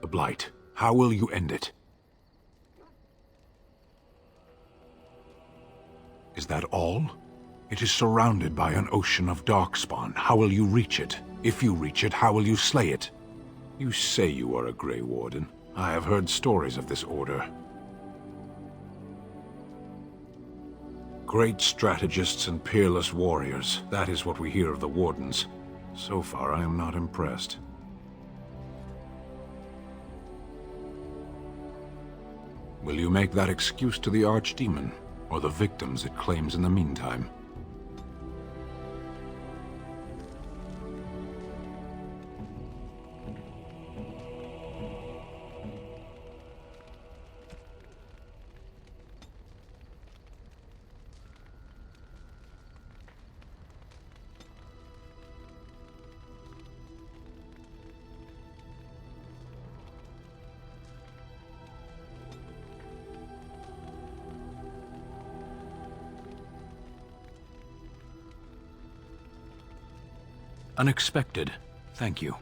The Blight. How will you end it? Is that all? It is surrounded by an ocean of darkspawn. How will you reach it? If you reach it, how will you slay it? You say you are a Grey Warden. I have heard stories of this order. Great strategists and peerless warriors. That is what we hear of the Wardens. So far, I am not impressed. Will you make that excuse to the Archdemon, or the victims it claims in the meantime? Unexpected. Thank you.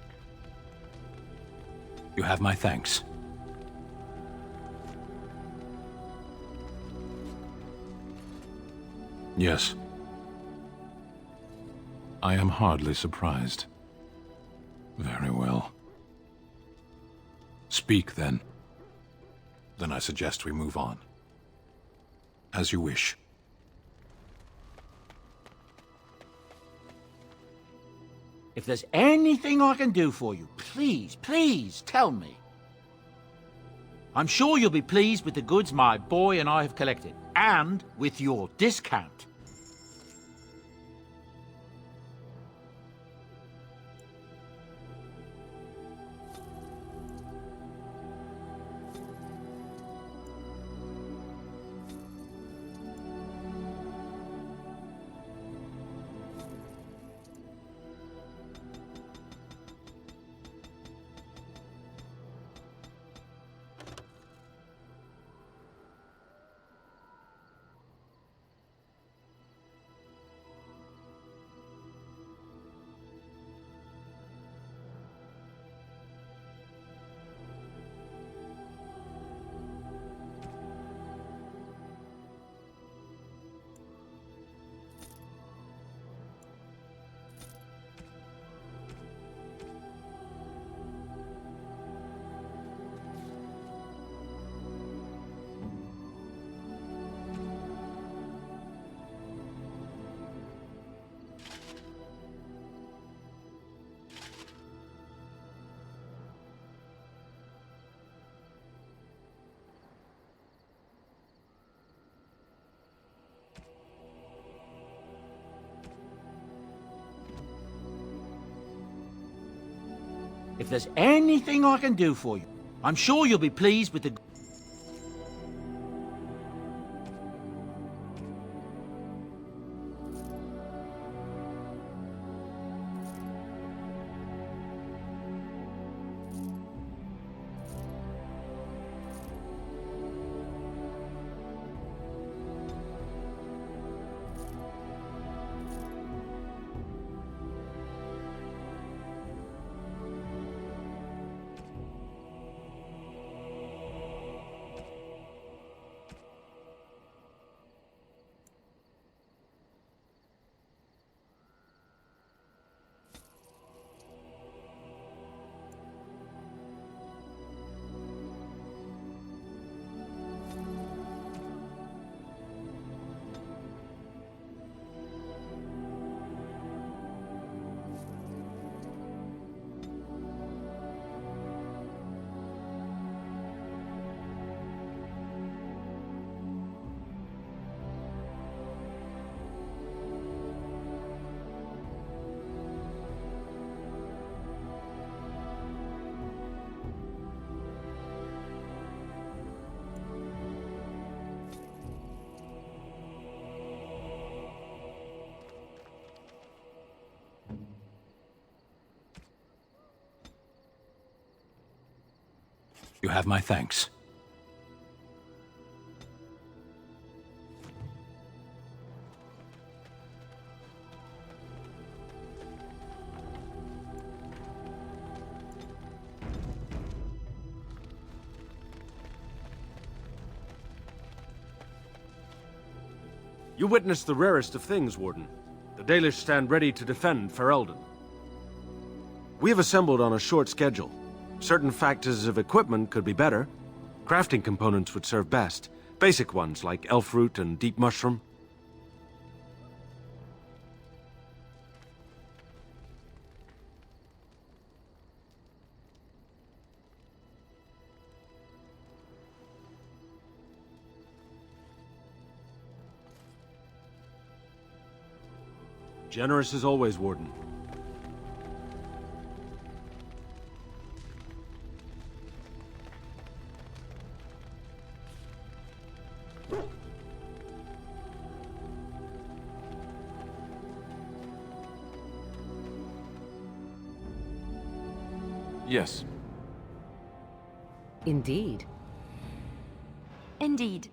You have my thanks. Yes. I am hardly surprised. Very well. Speak, then. Then I suggest we move on. As you wish. If there's anything I can do for you, please, please tell me. I'm sure you'll be pleased with the goods my boy and I have collected, and with your discount. If there's anything I can do for you, I'm sure you'll be pleased with the... You have my thanks. You witnessed the rarest of things, Warden. The Dalish stand ready to defend Ferelden. We have assembled on a short schedule. Certain factors of equipment could be better. Crafting components would serve best. Basic ones like elf root and deep mushroom. Generous as always, Warden. Yes. Indeed. Indeed.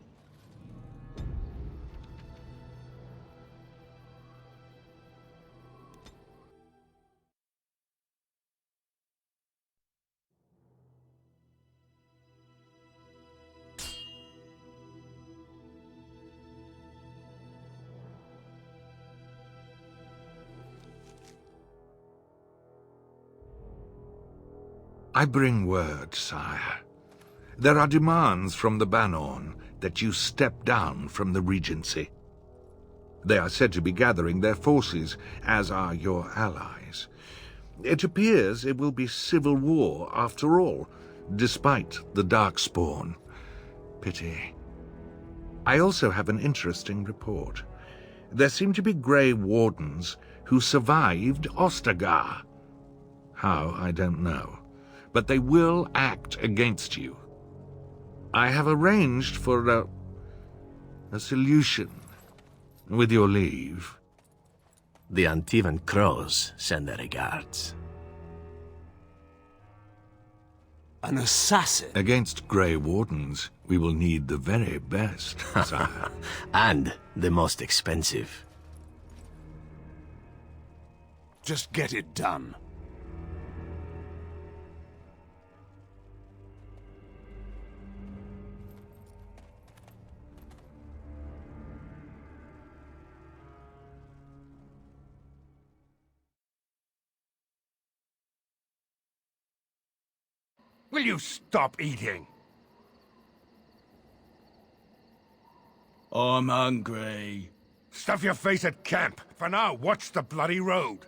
I bring word, sire. There are demands from the Banorn that you step down from the Regency. They are said to be gathering their forces, as are your allies. It appears it will be civil war after all, despite the Darkspawn. Pity. I also have an interesting report. There seem to be Grey Wardens who survived Ostagar. How, I don't know. But they will act against you. I have arranged for a solution, with your leave. The Antivan Crows send their regards. An assassin? Against Grey Wardens, we will need the very best, sire. And the most expensive. Just get it done. Will you stop eating? I'm hungry. Stuff your face at camp. For now, watch the bloody road.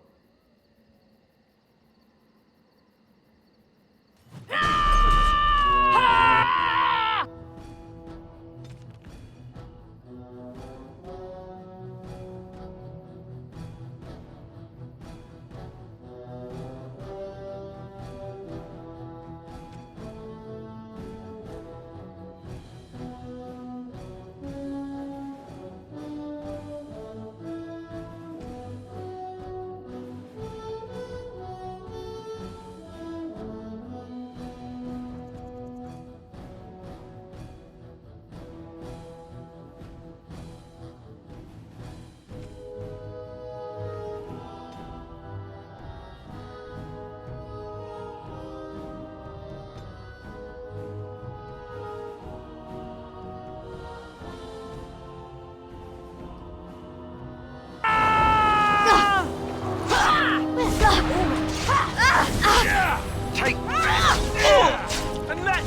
Take that! And let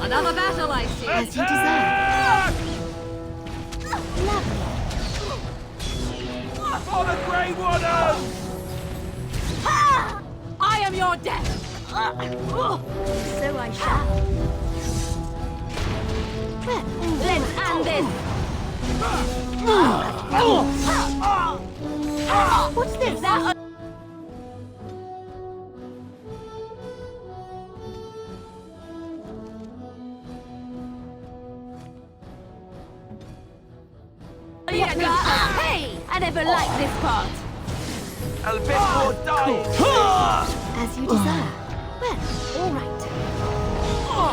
Another battle, I see. As you deserve. For the Grey Warden! I am your death. So I shall. Let's end this. What's this? Hey! I never liked this part. A bit more dying. As you deserve. Well,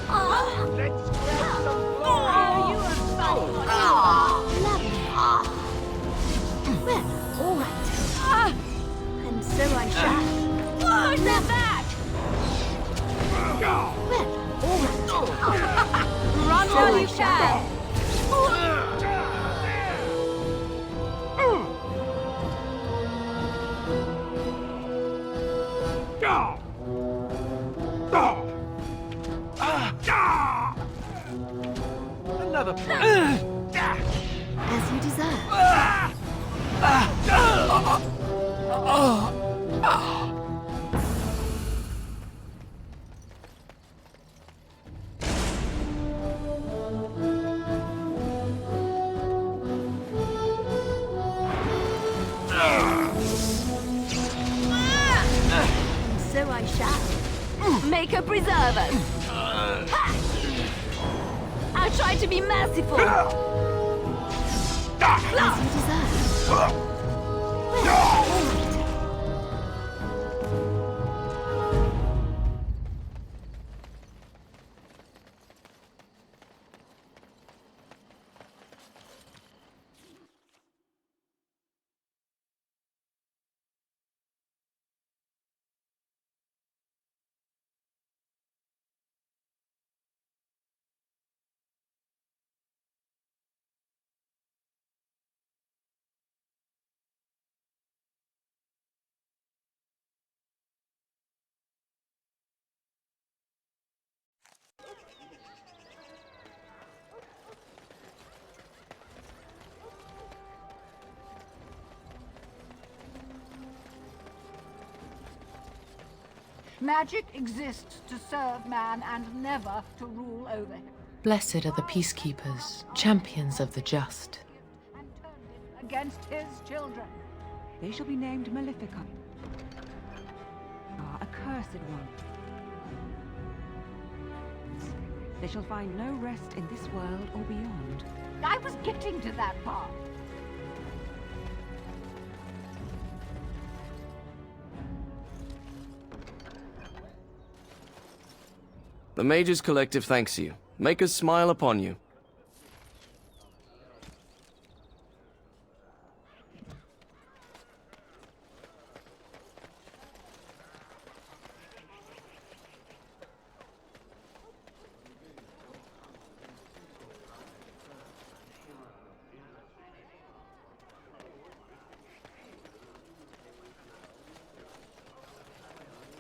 all right. Let's get some Oh, you are funny. Lovely. Well, all right. And so I shall. Run while you can! Another As you deserve. So I shall. Make a preserver. I'll try to be merciful. As you deserve. Magic exists to serve man and never to rule over him. Blessed are the peacekeepers, champions of the just. And turned it against his children. They shall be named Malefica. A cursed one. They shall find no rest in this world or beyond. I was getting to that part. The Mages Collective thanks you. Make us smile upon you.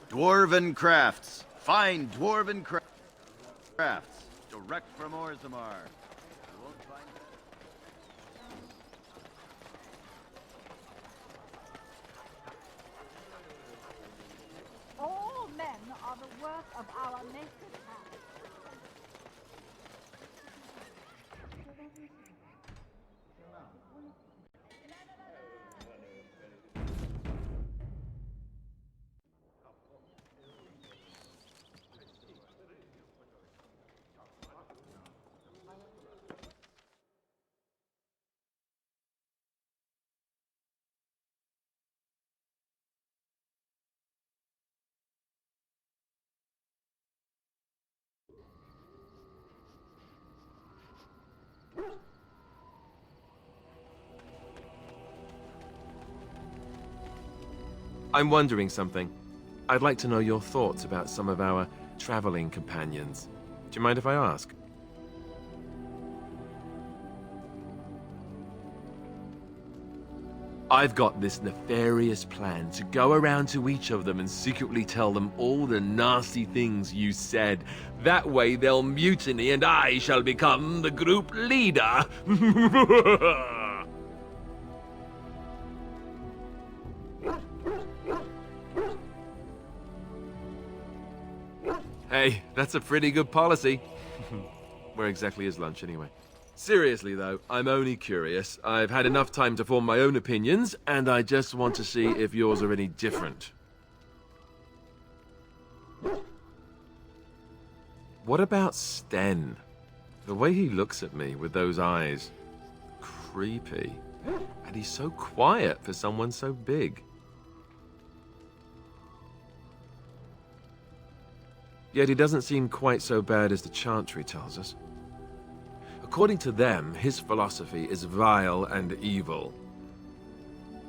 Dwarven crafts. Fine dwarven crafts. Direct from Orzammar. You won't find All men are the work of our Maker's hand. I'm wondering something. I'd like to know your thoughts about some of our traveling companions. Do you mind if I ask? I've got this nefarious plan to go around to each of them and secretly tell them all the nasty things you said. That way they'll mutiny and I shall become the group leader. Hey, that's a pretty good policy. Where exactly is lunch anyway? Seriously though, I'm only curious. I've had enough time to form my own opinions, and I just want to see if yours are any different. What about Sten? The way he looks at me with those eyes. Creepy. And he's so quiet for someone so big. Yet he doesn't seem quite so bad as the Chantry tells us. According to them, his philosophy is vile and evil.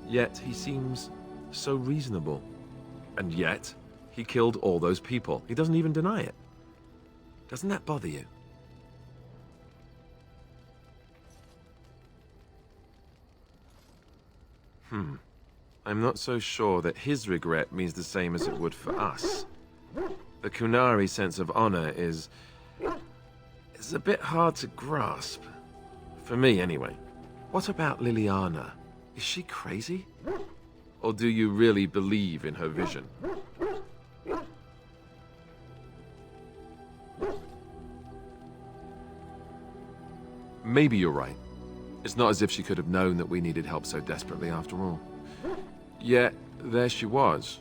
Yet he seems so reasonable. And yet, he killed all those people. He doesn't even deny it. Doesn't that bother you? I'm not so sure that his regret means the same as it would for us. The Kunari sense of honor is a bit hard to grasp. For me, anyway. What about Liliana? Is she crazy? Or do you really believe in her vision? Maybe you're right. It's not as if she could have known that we needed help so desperately after all. Yet, there she was.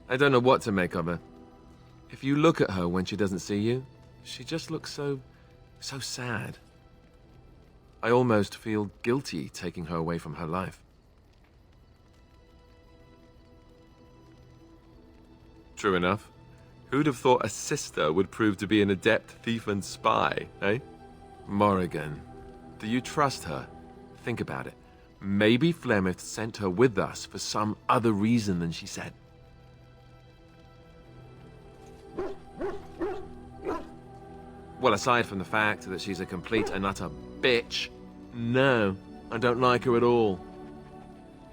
I don't know what to make of her. If you look at her when she doesn't see you, she just looks so sad. I almost feel guilty taking her away from her life. True enough. Who'd have thought a sister would prove to be an adept thief and spy, eh? Morrigan, do you trust her? Think about it. Maybe Flemeth sent her with us for some other reason than she said. Well, aside from the fact that she's a complete and utter bitch, no, I don't like her at all.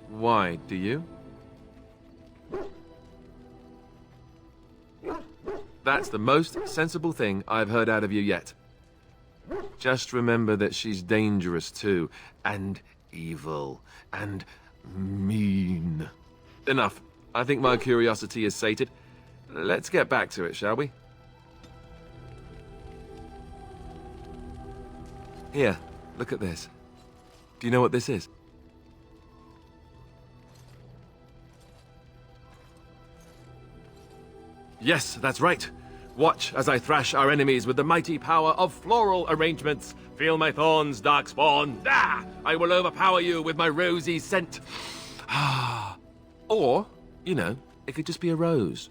Why, do you? That's the most sensible thing I've heard out of you yet. Just remember that she's dangerous too, and evil, and mean. Enough. I think my curiosity is sated. Let's get back to it, shall we? Here, look at this. Do you know what this is? Yes, that's right. Watch as I thrash our enemies with the mighty power of floral arrangements. Feel my thorns, darkspawn. Ah! I will overpower you with my rosy scent. Or, you know, it could just be a rose.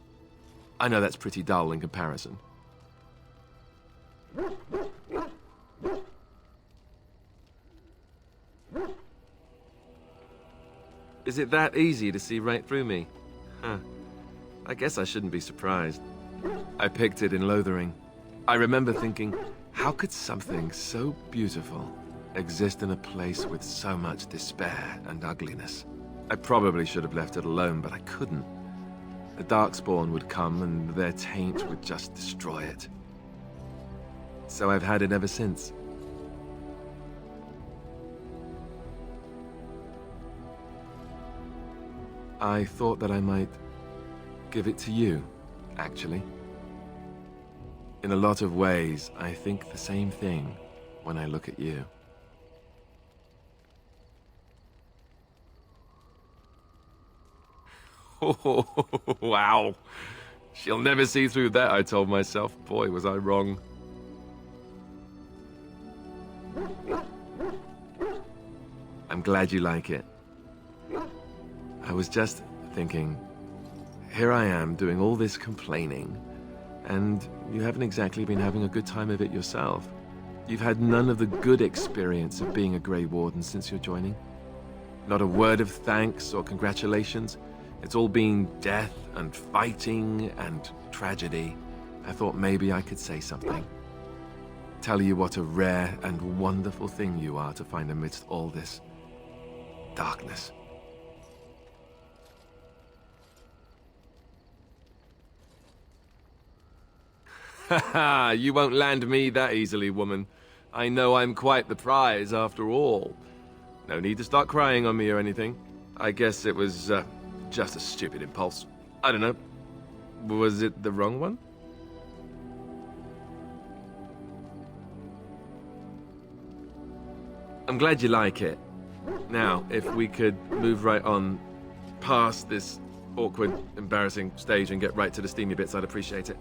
I know that's pretty dull in comparison. Is it that easy to see right through me? Huh. I guess I shouldn't be surprised. I picked it in Lothering. I remember thinking, how could something so beautiful exist in a place with so much despair and ugliness? I probably should have left it alone, but I couldn't. The Darkspawn would come and their taint would just destroy it. So I've had it ever since. I thought that I might give it to you, actually. In a lot of ways, I think the same thing when I look at you. Oh, wow. She'll never see through that, I told myself. Boy, was I wrong. I'm glad you like it. I was just thinking, here I am doing all this complaining, and you haven't exactly been having a good time of it yourself. You've had none of the good experience of being a Grey Warden since your joining. Not a word of thanks or congratulations. It's all been death and fighting and tragedy. I thought maybe I could say something. Tell you what a rare and wonderful thing you are to find amidst all this darkness. Haha, you won't land me that easily, woman. I know I'm quite the prize, after all. No need to start crying on me or anything. I guess it was, just a stupid impulse. I don't know. Was it the wrong one? I'm glad you like it. Now, if we could move right on past this awkward, embarrassing stage and get right to the steamy bits, I'd appreciate it.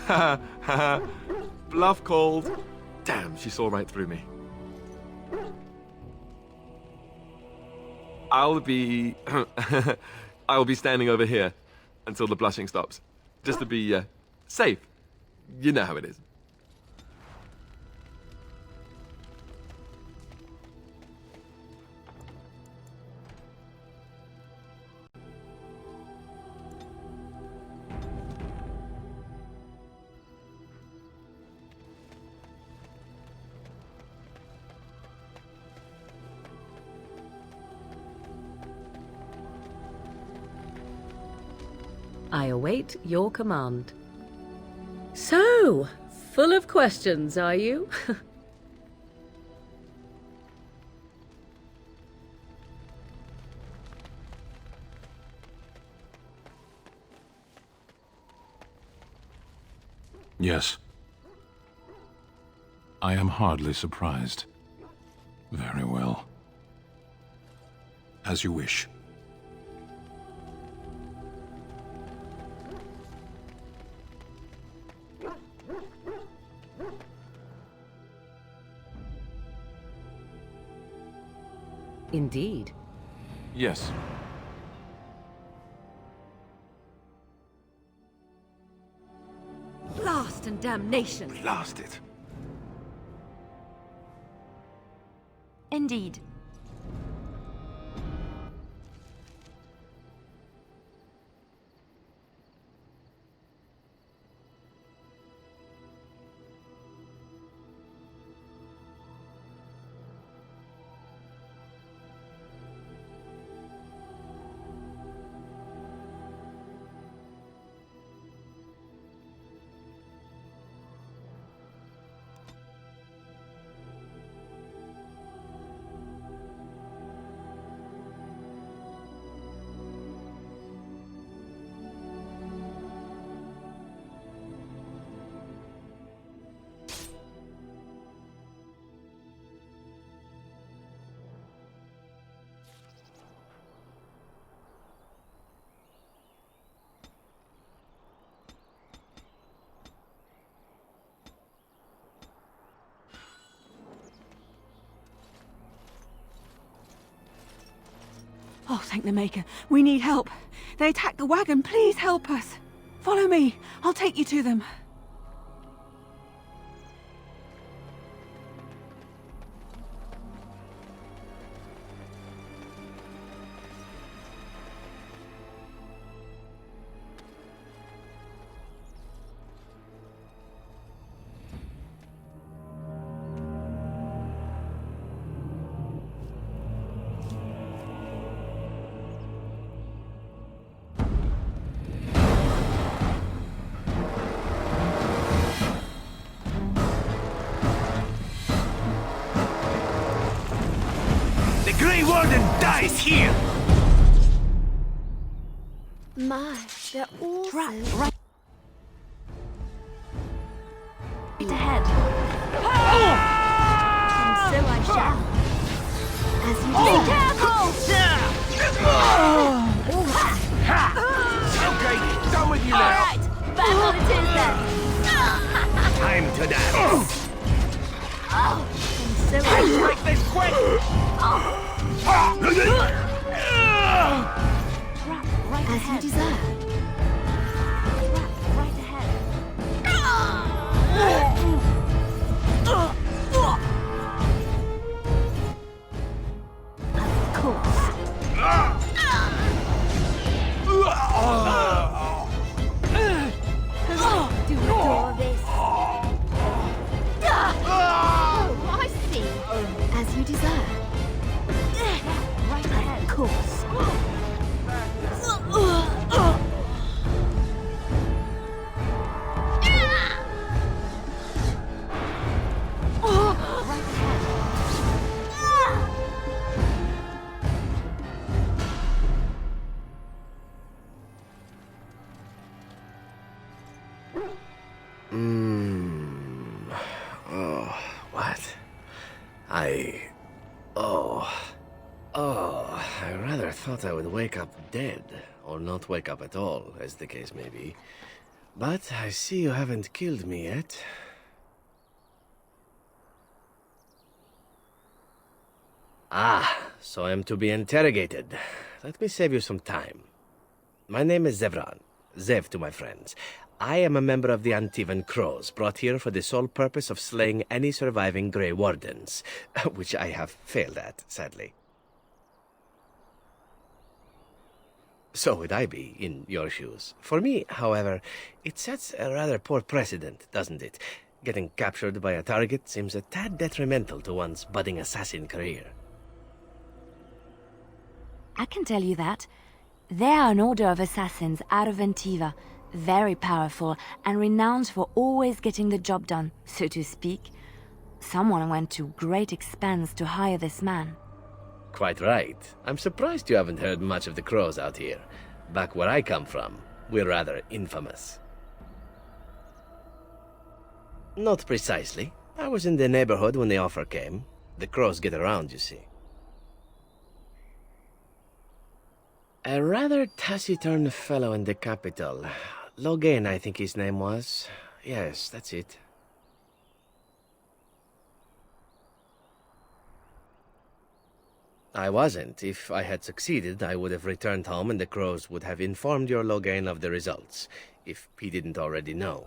Ha ha. Bluff called. Damn, she saw right through me. I'll be standing over here until the blushing stops. Just to be safe. You know how it is. I await your command. So, full of questions, are you? Yes. I am hardly surprised. Very well. As you wish. Indeed. Yes. Blast and damnation! Blast it. Indeed. Oh, thank the Maker. We need help. They attacked the wagon. Please help us. Follow me. I'll take you to them. Grey Warden dies here! My, they're all Trap so... right ahead. And so I shall. As you Be desire. careful! Okay, done with you All now. right, back on it is then. Time to dance. And so I shall. Make this quick! Trap right As you ahead. desire. Trap right ahead. Of course. Do adore this. Oh, I see. As you desire. Right ahead. Of course. Right ahead. Oh, what? I rather thought I would wake up dead, or not wake up at all, as the case may be. But I see you haven't killed me yet. Ah, so I am to be interrogated. Let me save you some time. My name is Zevran. Zev to my friends. I am a member of the Antivan Crows, brought here for the sole purpose of slaying any surviving Grey Wardens, which I have failed at, sadly. So would I be, in your shoes. For me, however, it sets a rather poor precedent, doesn't it? Getting captured by a target seems a tad detrimental to one's budding assassin career. I can tell you that. They are an order of assassins out of Antiva, very powerful and renowned for always getting the job done, so to speak. Someone went to great expense to hire this man. Quite right. I'm surprised you haven't heard much of the Crows out here. Back where I come from, we're rather infamous. Not precisely. I was in the neighborhood when the offer came. The Crows get around, you see. A rather taciturn fellow in the capital. Logan, I think his name was. Yes, that's it. I wasn't. If I had succeeded, I would have returned home and the Crows would have informed your Logan of the results, if he didn't already know.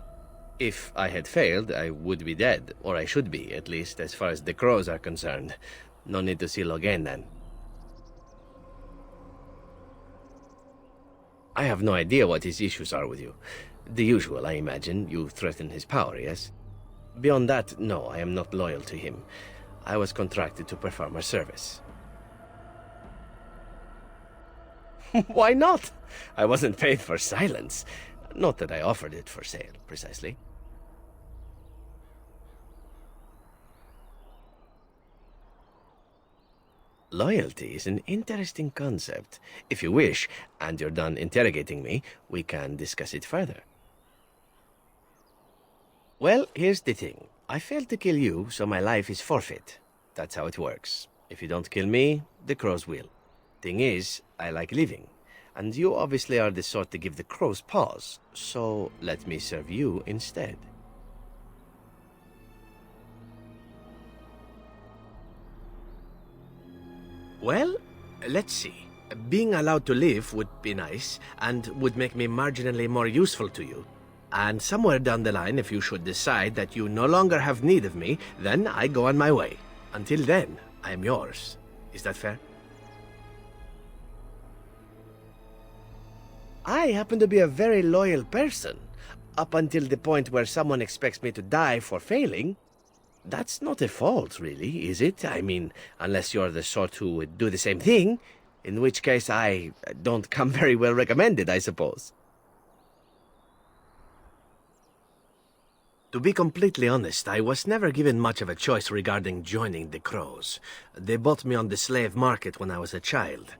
If I had failed, I would be dead, or I should be, at least as far as the Crows are concerned. No need to see Logan then. I have no idea what his issues are with you. The usual, I imagine. You threaten his power, yes? Beyond that, no, I am not loyal to him. I was contracted to perform a service. Why not? I wasn't paid for silence. Not that I offered it for sale, precisely. Loyalty is an interesting concept. If you wish, and you're done interrogating me, we can discuss it further. Well, here's the thing. I failed to kill you, so my life is forfeit. That's how it works. If you don't kill me, the Crows will. Thing is, I like living. And you obviously are the sort to give the Crows pause, so let me serve you instead. Well, let's see. Being allowed to live would be nice, and would make me marginally more useful to you. And somewhere down the line, if you should decide that you no longer have need of me, then I go on my way. Until then, I am yours. Is that fair? I happen to be a very loyal person, up until the point where someone expects me to die for failing. That's not a fault, really, is it? I mean, unless you're the sort who would do the same thing, in which case I don't come very well recommended, I suppose. To be completely honest, I was never given much of a choice regarding joining the Crows. They bought me on the slave market when I was a child.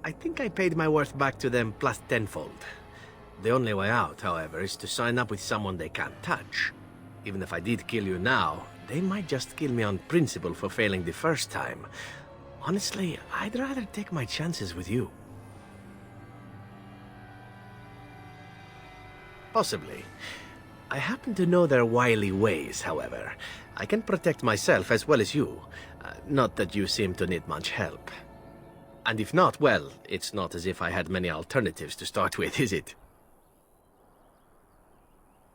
I think I paid my worth back to them plus tenfold. The only way out, however, is to sign up with someone they can't touch. Even if I did kill you now, they might just kill me on principle for failing the first time. Honestly, I'd rather take my chances with you. Possibly. I happen to know their wily ways, however. I can protect myself as well as you. Not that you seem to need much help. And if not, well, it's not as if I had many alternatives to start with, is it?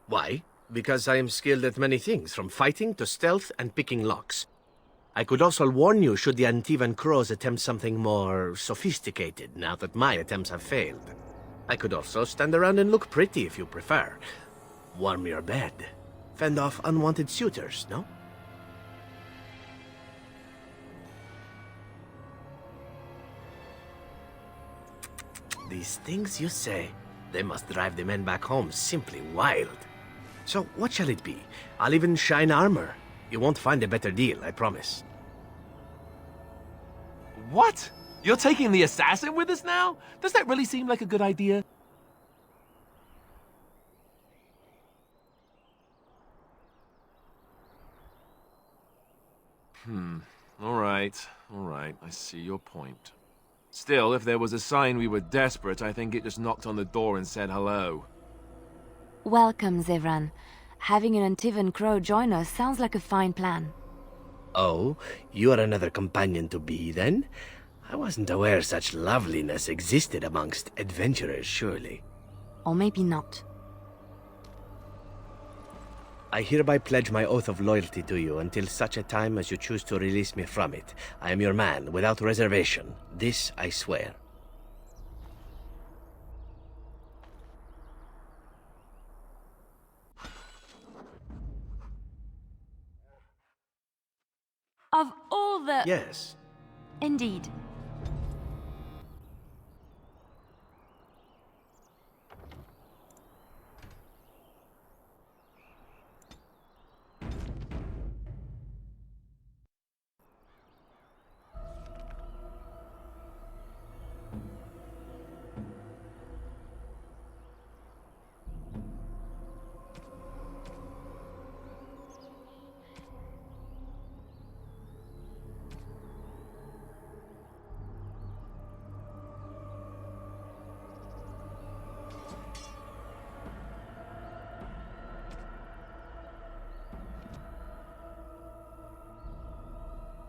Why? Because I am skilled at many things, from fighting to stealth and picking locks. I could also warn you should the Antivan Crows attempt something more sophisticated, now that my attempts have failed. I could also stand around and look pretty if you prefer. Warm your bed. Fend off unwanted suitors, no? These things you say, they must drive the men back home simply wild. So, what shall it be? I'll even shine armor. You won't find a better deal, I promise. What? You're taking the assassin with us now? Does that really seem like a good idea? All right, I see your point. Still, if there was a sign we were desperate, I think it just knocked on the door and said hello. Welcome, Zevran. Having an Antivan Crow join us sounds like a fine plan. Oh, you are another companion to be, then? I wasn't aware such loveliness existed amongst adventurers, surely. Or maybe not. I hereby pledge my oath of loyalty to you until such a time as you choose to release me from it. I am your man, without reservation. This I swear. Of all the... Yes. Indeed.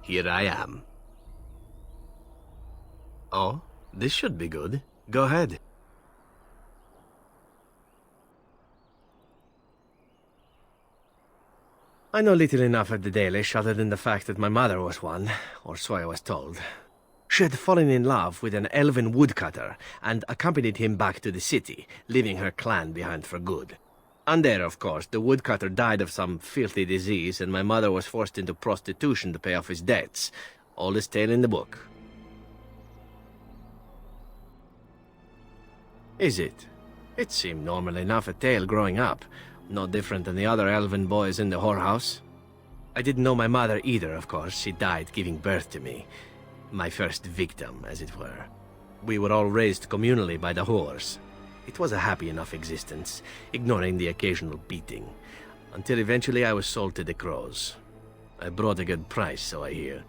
here I am. Oh, this should be good. Go ahead. I know little enough of the Dalish other than the fact that my mother was one, or so I was told. She had fallen in love with an elven woodcutter and accompanied him back to the city, leaving her clan behind for good. And there, of course, the woodcutter died of some filthy disease and my mother was forced into prostitution to pay off his debts. Oldest tale in the book. Is it? It seemed normal enough a tale growing up. No different than the other elven boys in the whorehouse. I didn't know my mother either, of course. She died giving birth to me. My first victim, as it were. We were all raised communally by the whores. It was a happy enough existence, ignoring the occasional beating. Until eventually I was sold to the crows. I brought a good price, so I hear.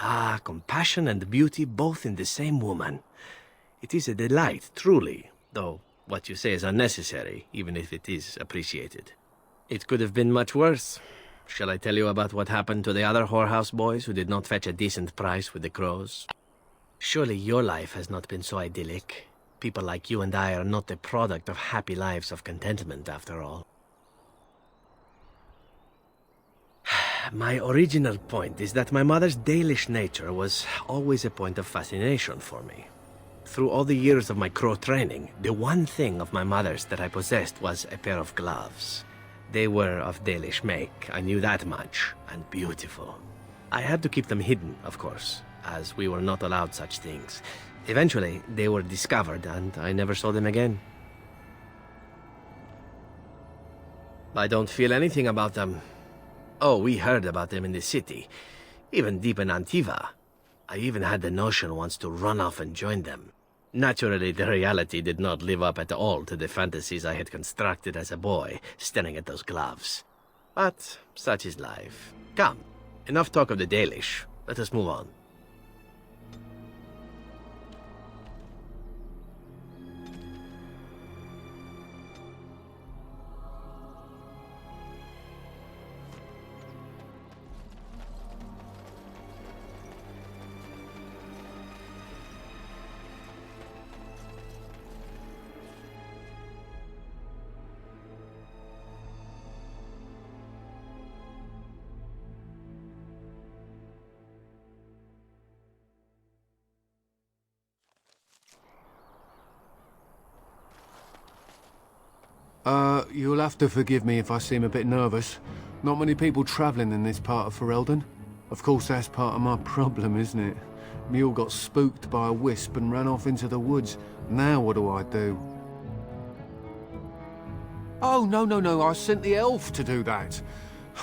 Ah, compassion and beauty both in the same woman. It is a delight, truly, though what you say is unnecessary, even if it is appreciated. It could have been much worse. Shall I tell you about what happened to the other whorehouse boys who did not fetch a decent price with the crows? Surely your life has not been so idyllic. People like you and I are not the product of happy lives of contentment, after all. My original point is that my mother's Dalish nature was always a point of fascination for me. Through all the years of my crow training, the one thing of my mother's that I possessed was a pair of gloves. They were of Dalish make, I knew that much, and beautiful. I had to keep them hidden, of course, as we were not allowed such things. Eventually, they were discovered, and I never saw them again. I don't feel anything about them. Oh, we heard about them in the city, even deep in Antiva. I even had the notion once to run off and join them. Naturally, the reality did not live up at all to the fantasies I had constructed as a boy, staring at those gloves. But such is life. Come, enough talk of the Dalish. Let us move on. You'll have to forgive me if I seem a bit nervous. Not many people travelling in this part of Ferelden. Of course, that's part of my problem, isn't it? Mule got spooked by a wisp and ran off into the woods. Now what do I do? Oh, no, I sent the elf to do that.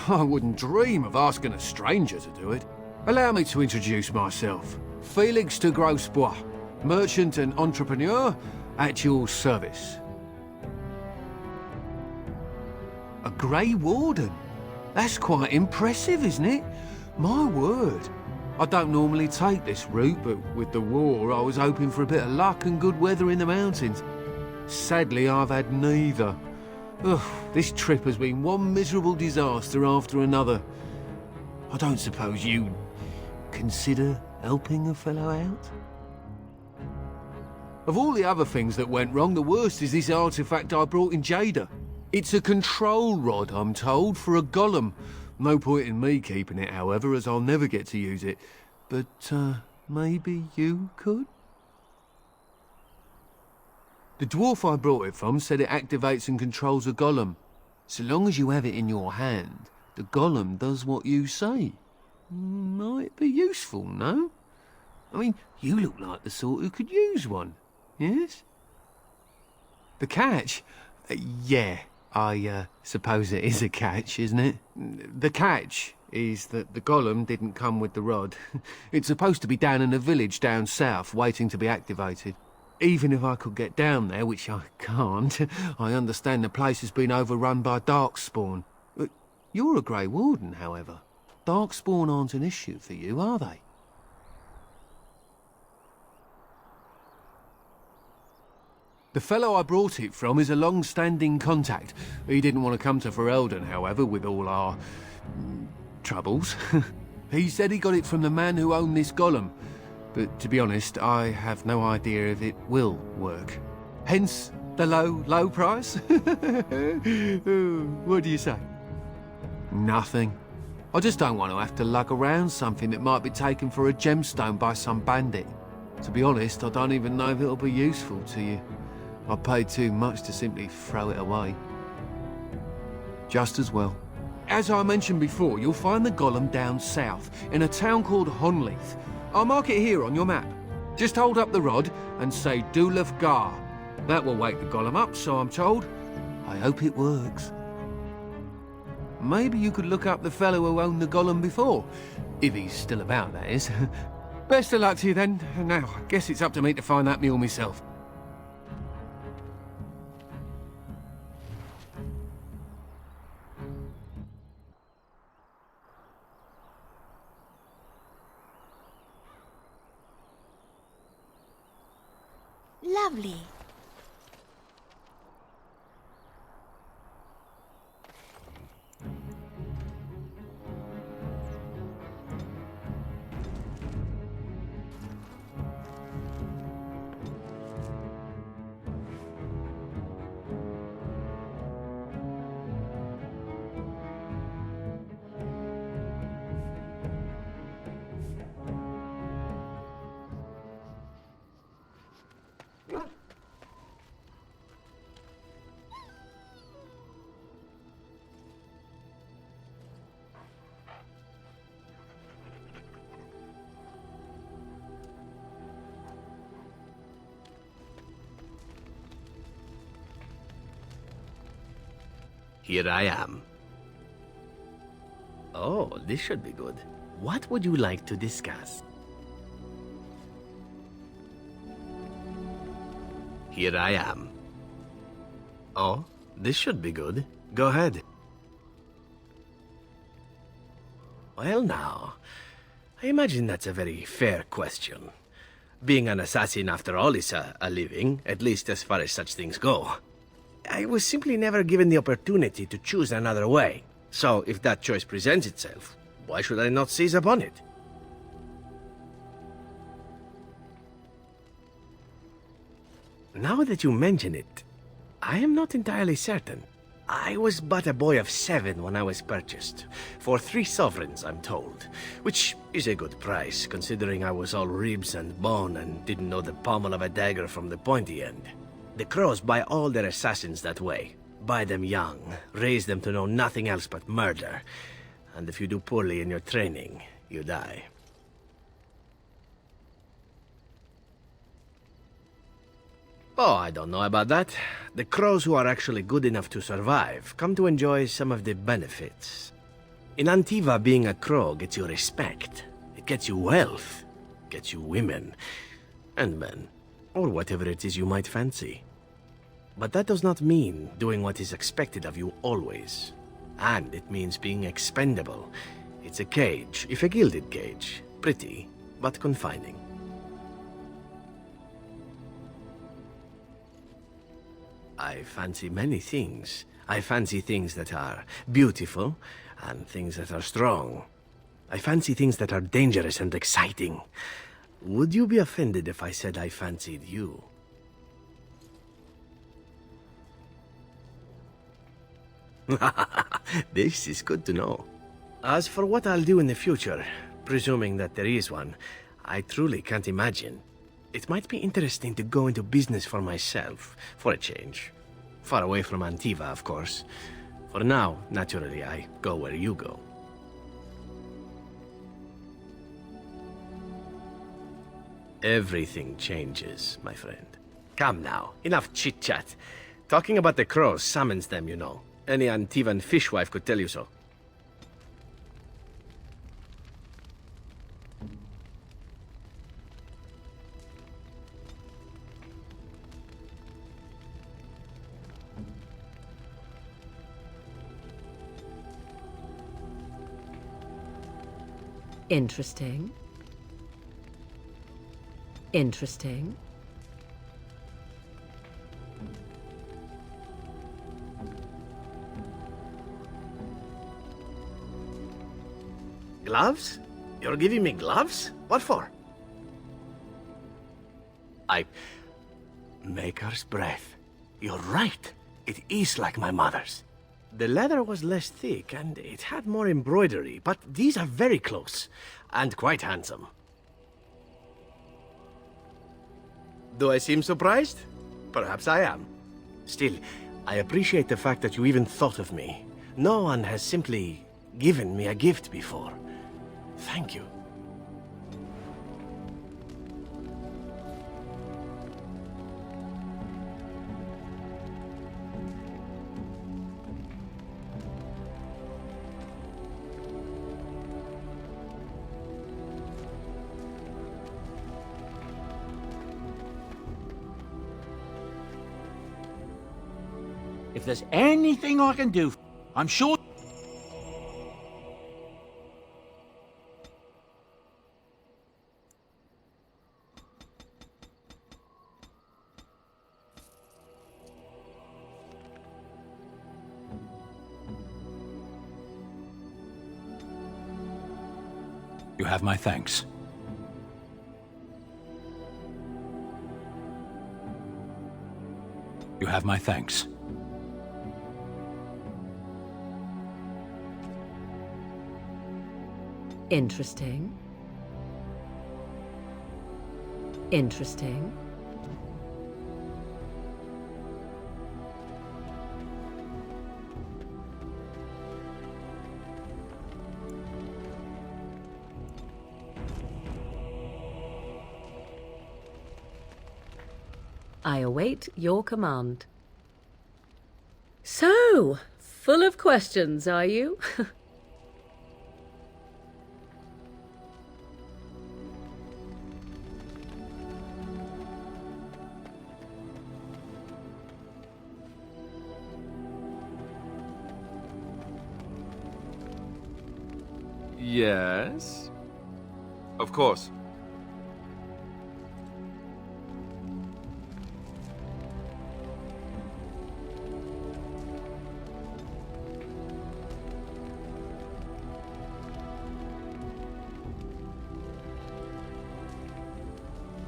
I wouldn't dream of asking a stranger to do it. Allow me to introduce myself. Felix de Grosbois, merchant and entrepreneur at your service. A Grey Warden? That's quite impressive, isn't it? My word. I don't normally take this route, but with the war, I was hoping for a bit of luck and good weather in the mountains. Sadly, I've had neither. Ugh, this trip has been one miserable disaster after another. I don't suppose you'd consider helping a fellow out? Of all the other things that went wrong, the worst is this artifact I brought in Jada. It's a control rod, I'm told, for a golem. No point in me keeping it, however, as I'll never get to use it. But, maybe you could? The dwarf I brought it from said it activates and controls a golem. So long as you have it in your hand, the golem does what you say. Might be useful, no? I mean, you look like the sort who could use one, yes? The catch? Yeah. I suppose it is a catch, isn't it? The catch is that the golem didn't come with the rod. It's supposed to be down in a village down south, waiting to be activated. Even if I could get down there, which I can't, I understand the place has been overrun by darkspawn. You're a Grey Warden, however. Darkspawn aren't an issue for you, are they? The fellow I brought it from is a long-standing contact. He didn't want to come to Ferelden, however, with all our... troubles. He said he got it from the man who owned this golem. But to be honest, I have no idea if it will work. Hence the low price? What do you say? Nothing. I just don't want to have to lug around something that might be taken for a gemstone by some bandit. To be honest, I don't even know if it'll be useful to you. I paid too much to simply throw it away. Just as well. As I mentioned before, you'll find the golem down south, in a town called Honleith. I'll mark it here on your map. Just hold up the rod and say Dulaf Gar. That will wake the golem up, so I'm told. I hope it works. Maybe you could look up the fellow who owned the golem before. If he's still about, that is. Best of luck to you then. Now, I guess it's up to me to find that mule myself. Lovely. Here I am. Oh, this should be good. What would you like to discuss? Here I am. Oh, this should be good. Go ahead. Well now, I imagine that's a very fair question. Being an assassin, after all, is a living, at least as far as such things go. I was simply never given the opportunity to choose another way. So, if that choice presents itself, why should I not seize upon it? Now that you mention it, I am not entirely certain. I was but a boy of 7 when I was purchased, for 3 sovereigns, I'm told, which is a good price, considering I was all ribs and bone and didn't know the pommel of a dagger from the pointy end. The Crows buy all their assassins that way. Buy them young, raise them to know nothing else but murder, and if you do poorly in your training, you die. Oh, I don't know about that. The Crows who are actually good enough to survive come to enjoy some of the benefits. In Antiva, being a Crow gets you respect. It gets you wealth. Gets you women. And men. Or whatever it is you might fancy. But that does not mean doing what is expected of you always. And it means being expendable. It's a cage, if a gilded cage. Pretty, but confining. I fancy many things. I fancy things that are beautiful, and things that are strong. I fancy things that are dangerous and exciting. Would you be offended if I said I fancied you? This is good to know. As for what I'll do in the future, presuming that there is one, I truly can't imagine. It might be interesting to go into business for myself, for a change. Far away from Antiva, of course. For now, naturally, I go where you go. Everything changes, my friend. Come now, enough chit-chat. Talking about the Crows summons them, you know. Any Antivan fishwife could tell you so. Interesting. Interesting. Gloves? You're giving me gloves? What for? Maker's breath. You're right. It is like my mother's. The leather was less thick, and it had more embroidery, but these are very close, and quite handsome. Do I seem surprised? Perhaps I am. Still, I appreciate the fact that you even thought of me. No one has simply given me a gift before. Thank you. If there's anything I can do, I'm sure... You have my thanks. You have my thanks. Interesting. Interesting. I await your command. So, full of questions, are you? Yes? Of course.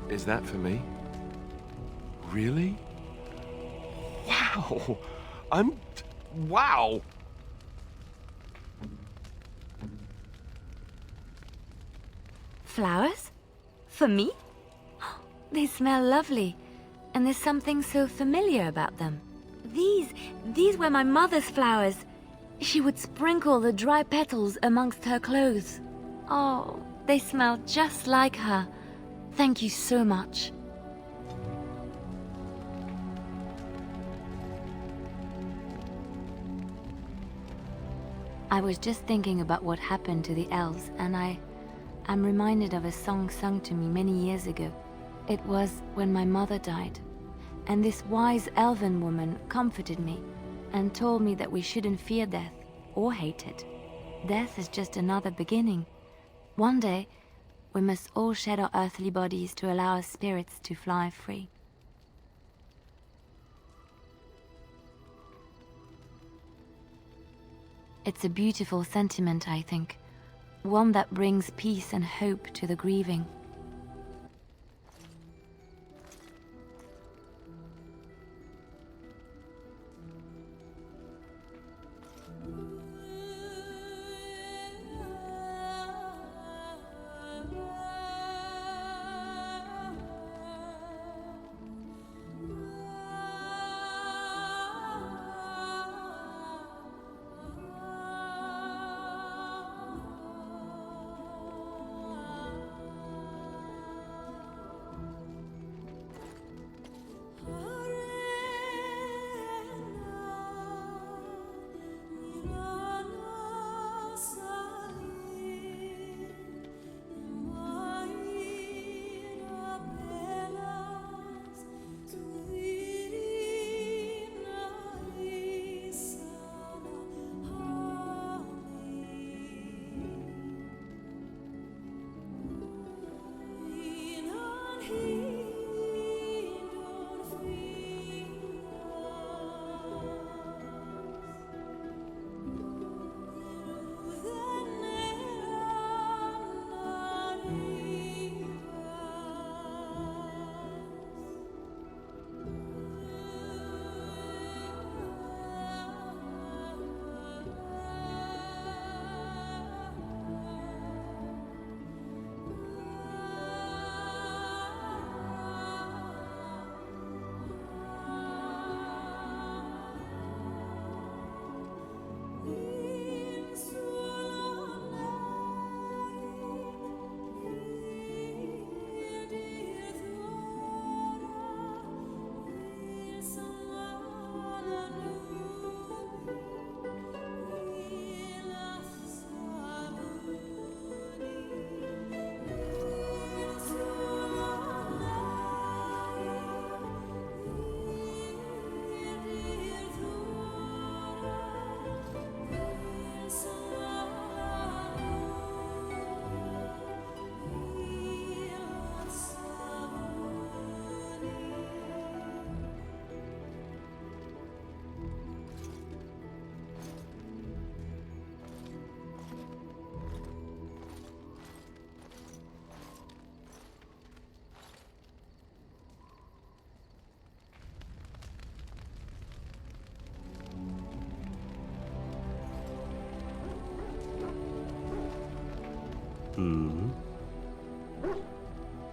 Is that for me? Really? Wow! Wow! Flowers? For me? They smell lovely, and there's something so familiar about them. These were my mother's flowers. She would sprinkle the dry petals amongst her clothes. Oh, they smell just like her. Thank you so much. I was just thinking about what happened to the elves, and I'm reminded of a song sung to me many years ago. It was when my mother died, and this wise elven woman comforted me and told me that we shouldn't fear death or hate it. Death is just another beginning. One day, we must all shed our earthly bodies to allow our spirits to fly free. It's a beautiful sentiment, I think. One that brings peace and hope to the grieving.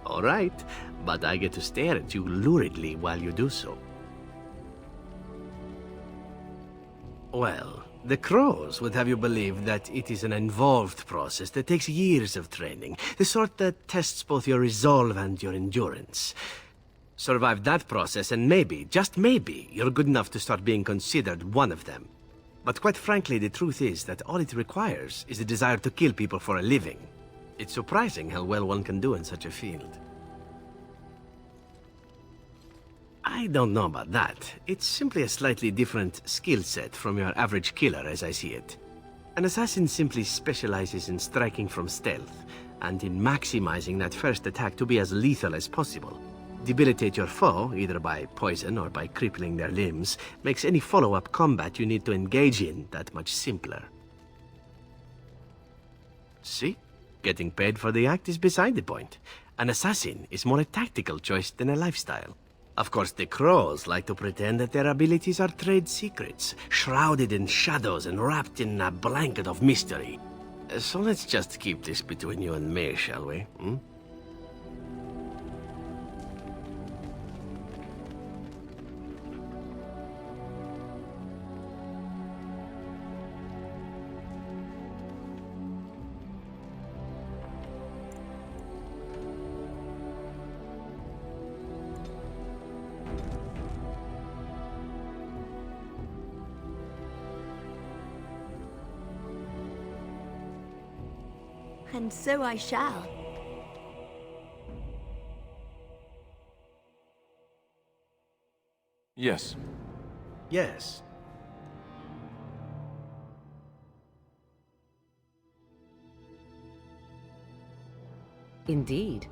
All right, but I get to stare at you luridly while you do so. Well, the crows would have you believe that it is an involved process that takes years of training, the sort that tests both your resolve and your endurance. Survive that process and maybe, just maybe, you're good enough to start being considered one of them. But quite frankly, the truth is that all it requires is a desire to kill people for a living. It's surprising how well one can do in such a field. I don't know about that. It's simply a slightly different skill set from your average killer as I see it. An assassin simply specializes in striking from stealth, and in maximizing that first attack to be as lethal as possible. Debilitate your foe, either by poison or by crippling their limbs, makes any follow-up combat you need to engage in that much simpler. See? Getting paid for the act is beside the point. An assassin is more a tactical choice than a lifestyle. Of course, the crows like to pretend that their abilities are trade secrets, shrouded in shadows and wrapped in a blanket of mystery. So let's just keep this between you and me, shall we? And so I shall. Yes. Yes. Indeed.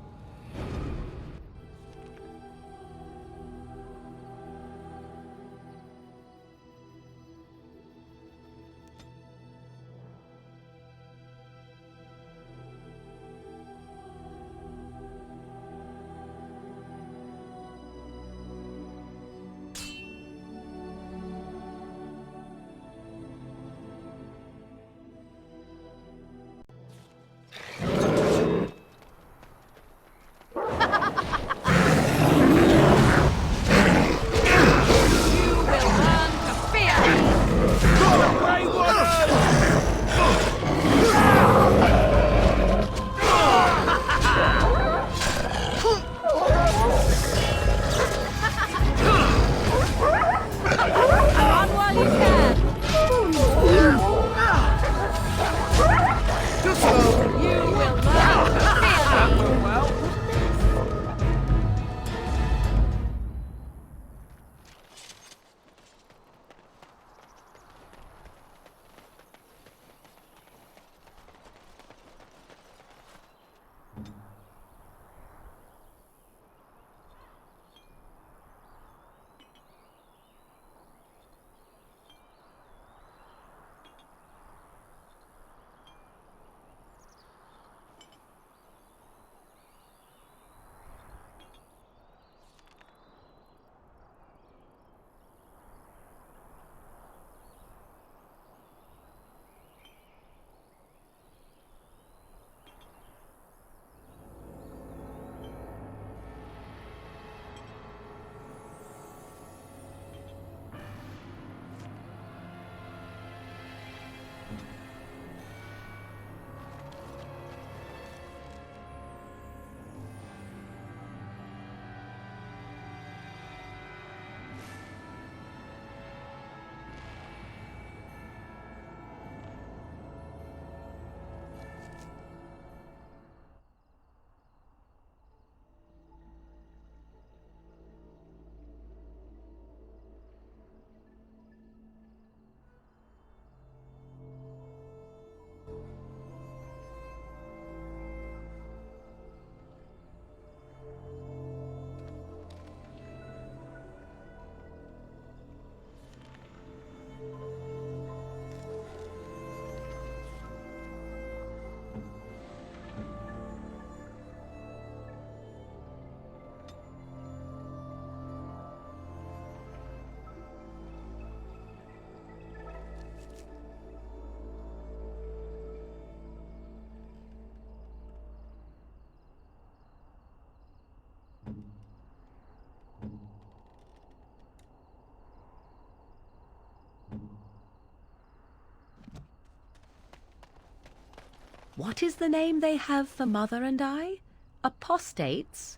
What is the name they have for Mother and I? Apostates?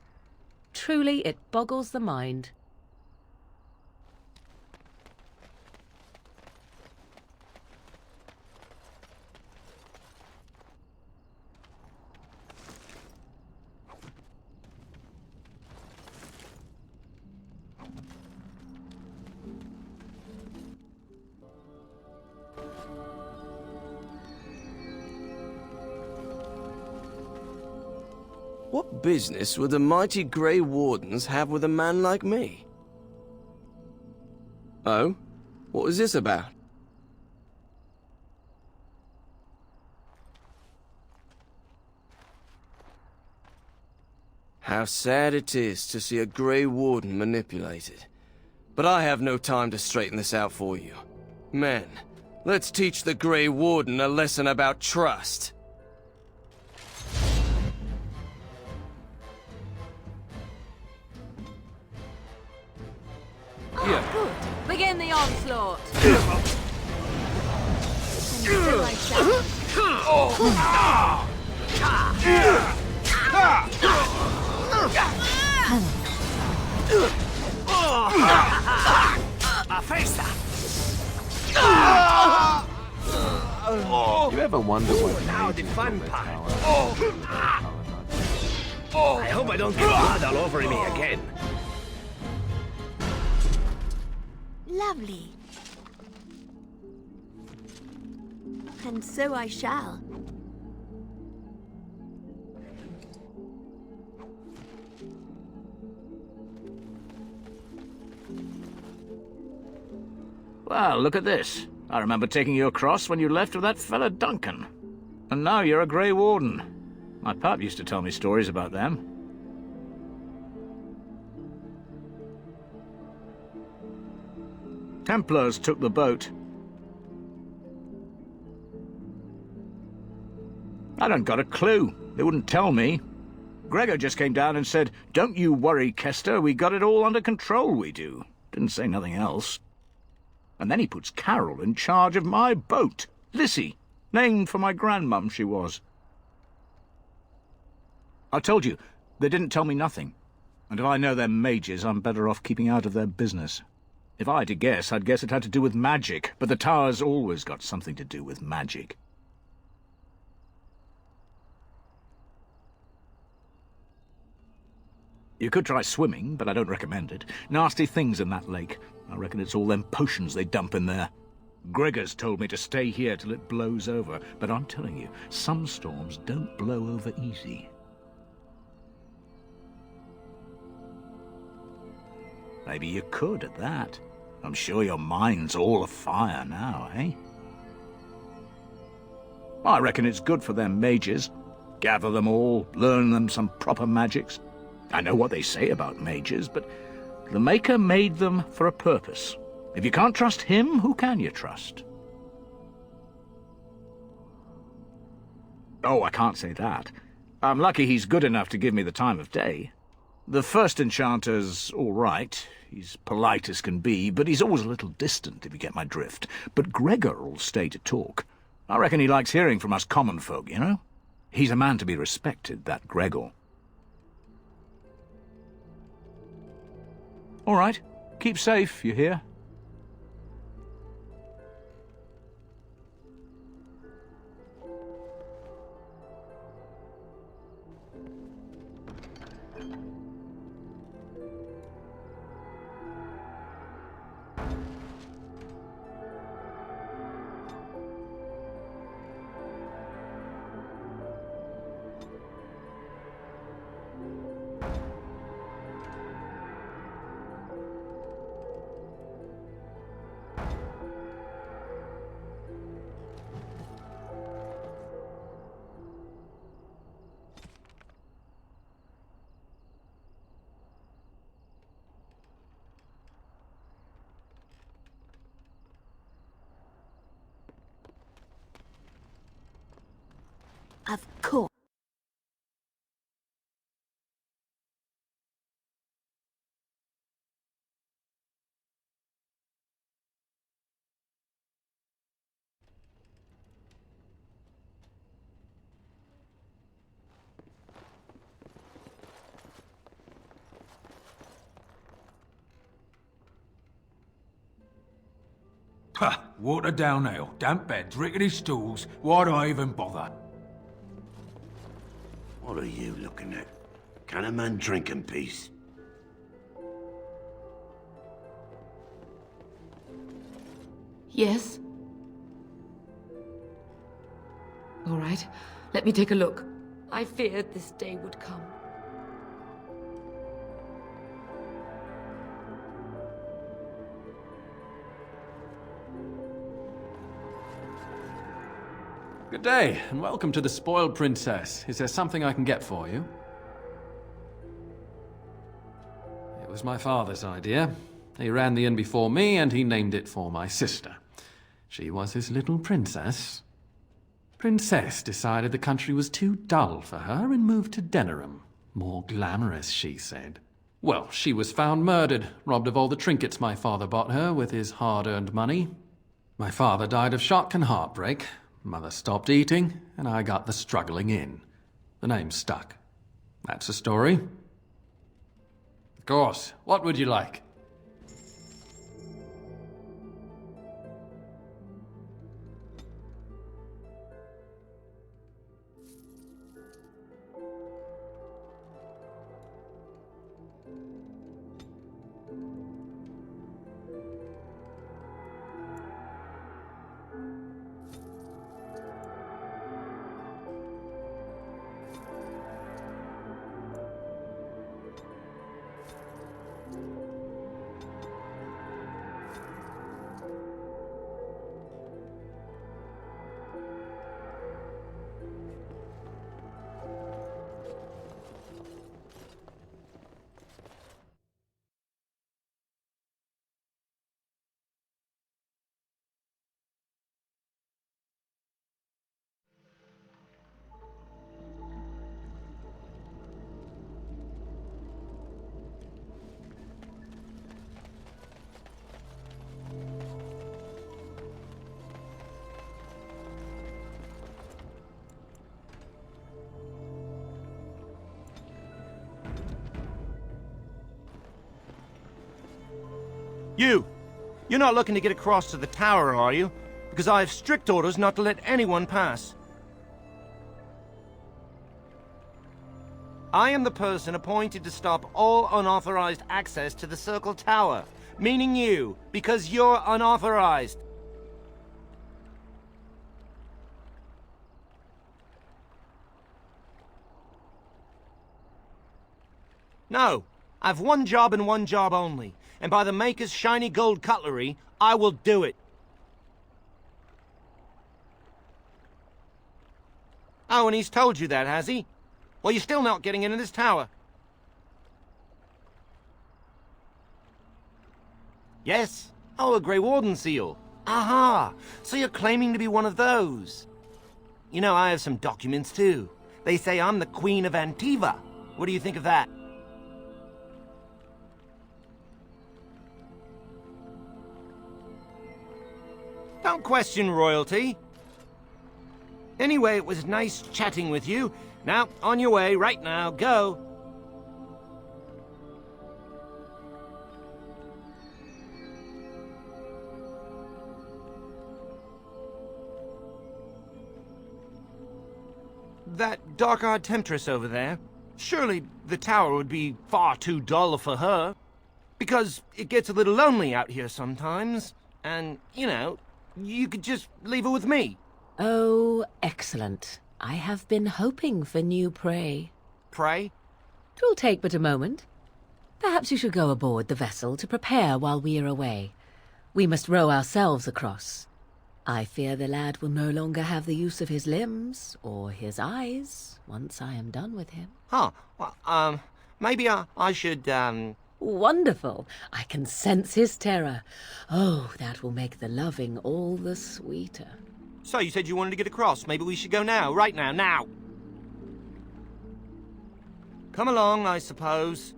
Truly, it boggles the mind. What business would the mighty Grey Wardens have with a man like me? Oh? What was this about? How sad it is to see a Grey Warden manipulated. But I have no time to straighten this out for you. Men, let's teach the Grey Warden a lesson about trust. Good. Begin the onslaught. You ever wonder what Now made the you fun build a part. tower? I hope I don't get blood all over me again. Lovely. And so I shall. Well, look at this. I remember taking you across when you left with that fella Duncan. And now you're a Grey Warden. My pap used to tell me stories about them. Templars took the boat. I don't got a clue. They wouldn't tell me. Gregor just came down and said, "Don't you worry, Kester, we got it all under control, we do." Didn't say nothing else. And then he puts Carol in charge of my boat. Lissy, named for my grandmum she was. I told you, they didn't tell me nothing. And if I know they're mages, I'm better off keeping out of their business. If I had to guess, I'd guess it had to do with magic, but the tower's always got something to do with magic. You could try swimming, but I don't recommend it. Nasty things in that lake. I reckon it's all them potions they dump in there. Gregor's told me to stay here till it blows over, but I'm telling you, some storms don't blow over easy. Maybe you could at that. I'm sure your mind's all afire now, eh? I reckon it's good for them mages. Gather them all, learn them some proper magics. I know what they say about mages, but the Maker made them for a purpose. If you can't trust him, who can you trust? Oh, I can't say that. I'm lucky he's good enough to give me the time of day. The first enchanter's all right. He's polite as can be, but he's always a little distant, if you get my drift. But Gregor'll stay to talk. I reckon he likes hearing from us common folk, you know? He's a man to be respected, that Gregor. All right. Keep safe, you hear? Of course. Ha! Watered down ale, damp beds, rickety stools. Why do I even bother? What are you looking at? Can a man drink in peace? Yes? All right, let me take a look. I feared this day would come. Good day, and welcome to the Spoiled Princess. Is there something I can get for you? It was my father's idea. He ran the inn before me, and he named it for my sister. She was his little princess. Princess decided the country was too dull for her and moved to Denerim. More glamorous, she said. Well, she was found murdered, robbed of all the trinkets my father bought her with his hard-earned money. My father died of shock and heartbreak. Mother stopped eating, and I got the struggling in. The name stuck. That's the story. Of course. What would you like? You're not looking to get across to the tower, are you? Because I have strict orders not to let anyone pass. I am the person appointed to stop all unauthorized access to the Circle Tower. Meaning you, because you're unauthorized. No, I've one job and one job only. And by the Maker's shiny gold cutlery, I will do it. Oh, and he's told you that, has he? Well, you're still not getting into this tower. Yes? Oh, a Grey Warden seal. Aha! So you're claiming to be one of those. You know, I have some documents, too. They say I'm the Queen of Antiva. What do you think of that? Don't question royalty. Anyway, it was nice chatting with you. Now, on your way, right now, go. That dark-eyed temptress over there, surely the tower would be far too dull for her. Because it gets a little lonely out here sometimes. And, you know, you could just leave her with me. Oh, excellent. I have been hoping for new prey. Prey? 'Twill take but a moment. Perhaps you should go aboard the vessel to prepare while we are away. We must row ourselves across. I fear the lad will no longer have the use of his limbs or his eyes once I am done with him. Huh. Well, maybe I should, Wonderful. I can sense his terror. Oh, that will make the loving all the sweeter. So you said you wanted to get across. Maybe we should go now, right now, now. Come along, I suppose.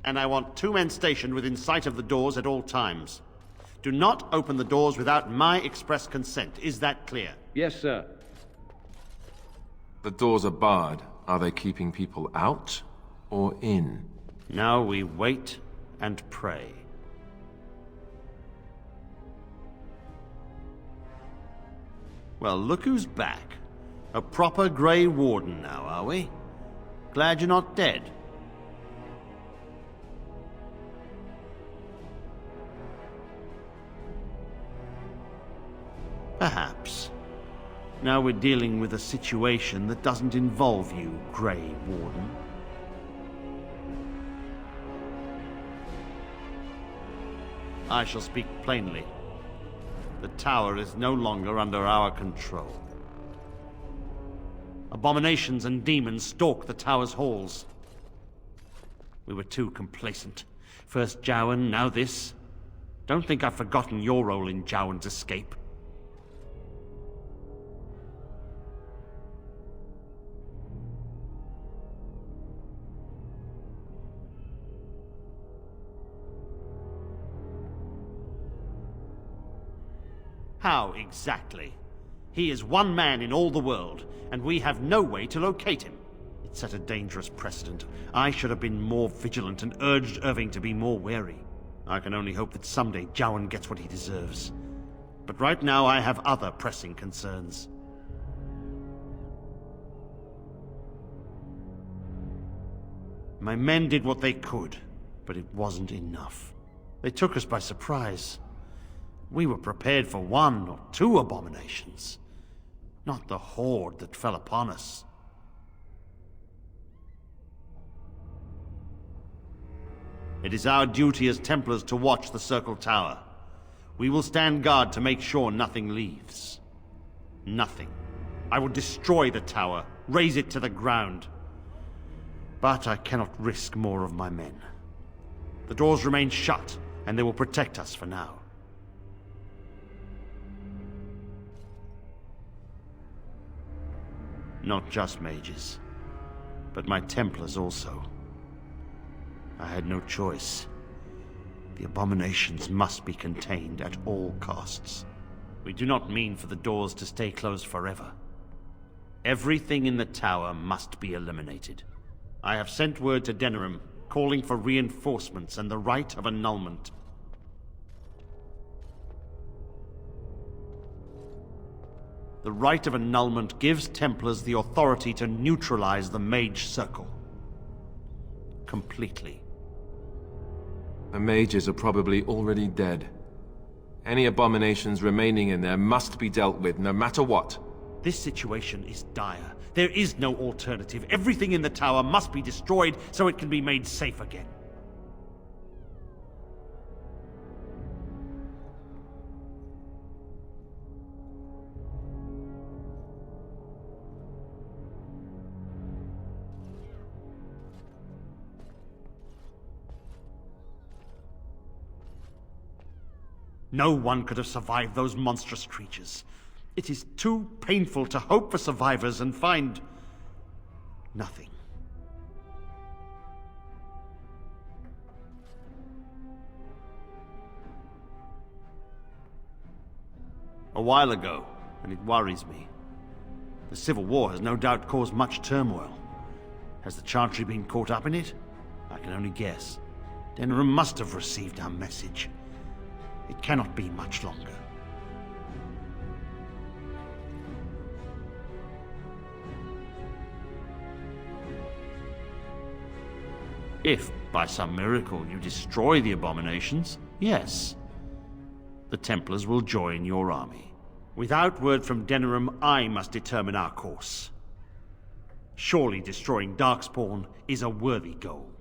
and I want 2 men stationed within sight of the doors at all times. Do not open the doors without my express consent. Is that clear? Yes, sir. The doors are barred. Are they keeping people out or in? Now we wait and pray. Well, look who's back. A proper Grey Warden now, are we? Glad you're not dead. Perhaps. Now we're dealing with a situation that doesn't involve you, Grey Warden. I shall speak plainly. The tower is no longer under our control. Abominations and demons stalk the tower's halls. We were too complacent. First Jowan, now this. Don't think I've forgotten your role in Jowan's escape. How exactly? He is one man in all the world, and we have no way to locate him. It set a dangerous precedent. I should have been more vigilant and urged Irving to be more wary. I can only hope that someday Jowan gets what he deserves. But right now I have other pressing concerns. My men did what they could, but it wasn't enough. They took us by surprise. We were prepared for 1 or 2 abominations, not the horde that fell upon us. It is our duty as Templars to watch the Circle Tower. We will stand guard to make sure nothing leaves. Nothing. I will destroy the tower, raze it to the ground. But I cannot risk more of my men. The doors remain shut, and they will protect us for now. Not just mages, but my Templars also. I had no choice. The abominations must be contained at all costs. We do not mean for the doors to stay closed forever. Everything in the tower must be eliminated. I have sent word to Denerim, calling for reinforcements and the right of annulment. The right of annulment gives Templars the authority to neutralize the Mage Circle. Completely. The mages are probably already dead. Any abominations remaining in there must be dealt with, no matter what. This situation is dire. There is no alternative. Everything in the tower must be destroyed so it can be made safe again. No one could have survived those monstrous creatures. It is too painful to hope for survivors and find nothing. A while ago, and it worries me. The Civil War has no doubt caused much turmoil. Has the Chantry been caught up in it? I can only guess. Denerim must have received our message. It cannot be much longer. If, by some miracle, you destroy the abominations, yes. The Templars will join your army. Without word from Denerim, I must determine our course. Surely destroying Darkspawn is a worthy goal.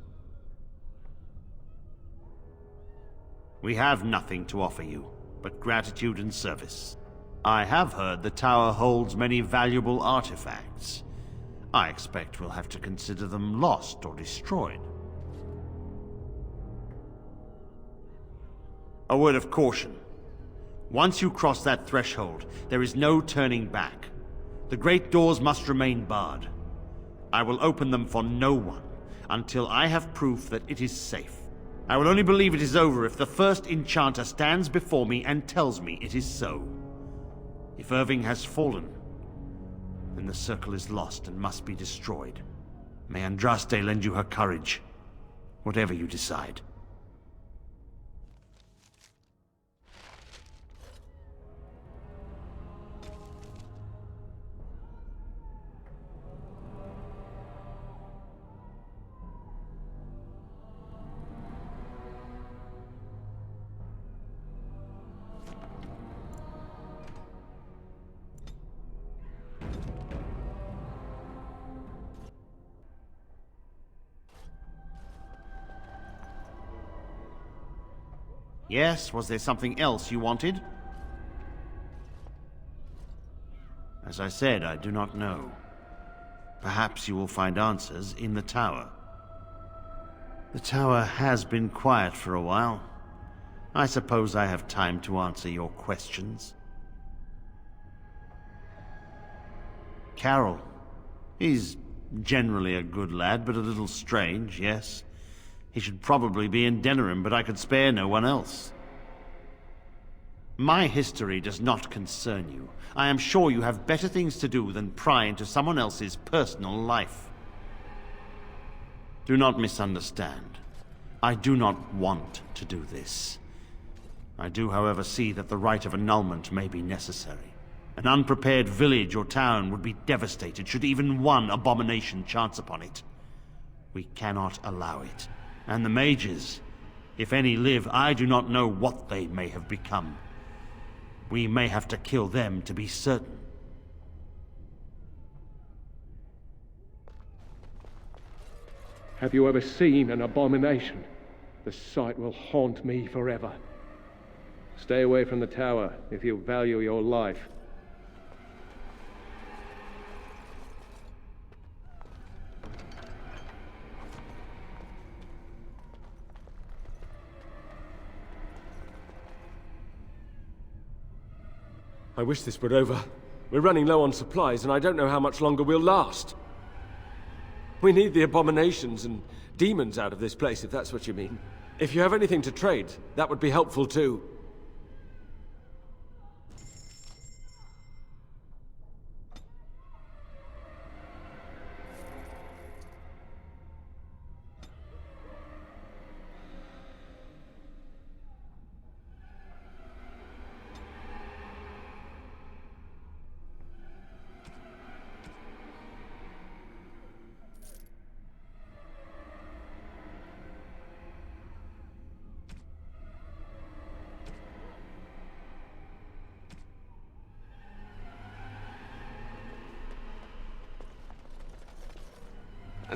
We have nothing to offer you, but gratitude and service. I have heard the tower holds many valuable artifacts. I expect we'll have to consider them lost or destroyed. A word of caution. Once you cross that threshold, there is no turning back. The great doors must remain barred. I will open them for no one, until I have proof that it is safe. I will only believe it is over if the first enchanter stands before me and tells me it is so. If Irving has fallen, then the circle is lost and must be destroyed. May Andraste lend you her courage, whatever you decide. Yes, was there something else you wanted? As I said, I do not know. Perhaps you will find answers in the tower. The tower has been quiet for a while. I suppose I have time to answer your questions. Carroll. He's generally a good lad, but a little strange, yes. He should probably be in Denerim, but I could spare no one else. My history does not concern you. I am sure you have better things to do than pry into someone else's personal life. Do not misunderstand. I do not want to do this. I do, however, see that the rite of annulment may be necessary. An unprepared village or town would be devastated should even one abomination chance upon it. We cannot allow it. And the mages, if any live, I do not know what they may have become. We may have to kill them to be certain. Have you ever seen an abomination? The sight will haunt me forever. Stay away from the tower if you value your life. I wish this were over. We're running low on supplies, and I don't know how much longer we'll last. We need the abominations and demons out of this place, if that's what you mean. If you have anything to trade, that would be helpful too.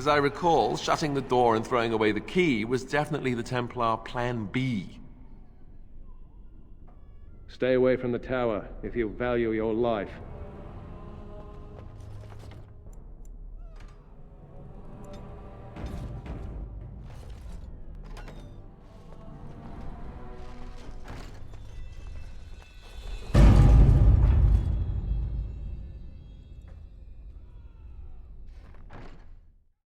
As I recall, shutting the door and throwing away the key was definitely the Templar Plan B. Stay away from the tower if you value your life.